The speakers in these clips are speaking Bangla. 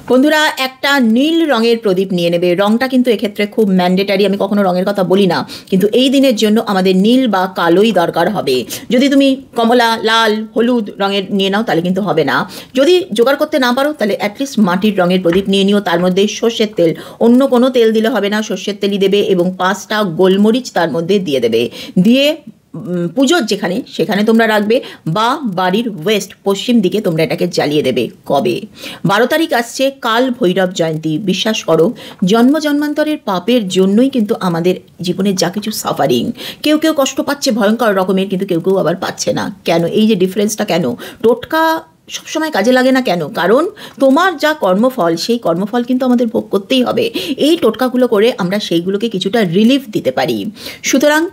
বন্ধুরা একটা নীল রঙের প্রদীপ নিয়ে নেবে। রঙটা কিন্তু এক্ষেত্রে খুব ম্যান্ডেটারি, আমি কখনো রঙের কথা বলি না, কিন্তু এই দিনের জন্য আমাদের নীল বা কালোই দরকার হবে। যদি তুমি কমলা, লাল, হলুদ রঙের নিয়ে নাও তাহলে কিন্তু হবে না। যদি জোগাড় করতে না পারো তাহলে অ্যাটলিস্ট মাটির রঙের প্রদীপ নিয়ে নিও। তার মধ্যে সর্ষের তেল, অন্য কোনো তেল দিলে হবে না, সর্ষের তেলই দেবে এবং 5টা গোলমরিচ তার মধ্যে দিয়ে দেবে। দিয়ে পুজোর সেখানে তোমরা রাখবে বা বাড়ির ওয়েস্ট পশ্চিম দিকে তোমরা এটাকে জ্বালিয়ে দেবে। কবে? 12 তারিখ আসছে কাল ভৈরব জয়ন্তী। বিশ্বাস করো, জন্ম জন্মান্তরের পাপের জন্যই কিন্তু আমাদের জীবনে যা কিছু সাফারিং, কেউ কেউ কষ্ট পাচ্ছে ভয়ঙ্কর রকমের, কিন্তু কেউ কেউ আবার পাচ্ছে না। কেন? এই যে ডিফারেন্সটা কেন? টোটকা সবসময় কাজে লাগে না কেন? কারণ তোমার যা কর্মফল, সেই কর্মফল কিন্তু আমাদের ভোগ করতেই হবে। এই টোটকাগুলো করে আমরা সেইগুলোকে কিছুটা রিলিফ দিতে পারি। সুতরাং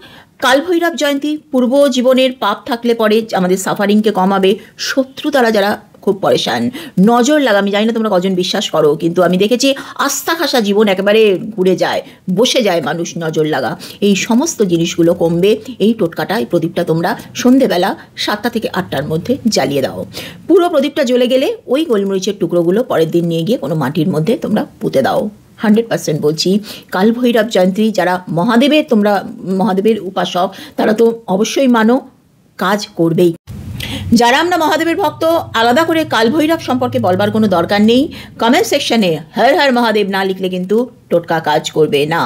কাল ভৈরব জয়ন্তী পূর্ব জীবনের পাপ থাকলে পরে আমাদের সাফারিংকে কমাবে। শত্রু তারা যারা খুব পরেশান, নজর লাগা, আমি জানি না তোমরা কজন বিশ্বাস করো, কিন্তু আমি দেখেছি আস্থা খাসা জীবন একেবারে ঘুরে যায়, বসে যায় মানুষ, নজর লাগা, এই সমস্ত জিনিসগুলো কমবে। এই টোটকাটা, এই প্রদীপটা তোমরা সন্ধেবেলা 7টা থেকে 8টার মধ্যে জ্বালিয়ে দাও। পুরো প্রদীপটা জ্বলে গেলে ওই গোলমরিচের টুকরোগুলো পরের দিন নিয়ে গিয়ে কোনো মাটির মধ্যে তোমরা পুঁতে দাও। 100% বলছি, কাল ভৈরব জয়ন্তী যারা তোমরা মহাদেবের উপাসক, তারা তো অবশ্যই মানো, কাজ করবেই। যারা আমরা মহাদেবের ভক্ত, আলাদা করে কাল ভৈরব সম্পর্কে বলবার কোনো দরকার নেই। কমেন্ট সেকশনে হর হর মহাদেব না লিখলে কিন্তু টোটকা কাজ করবে না।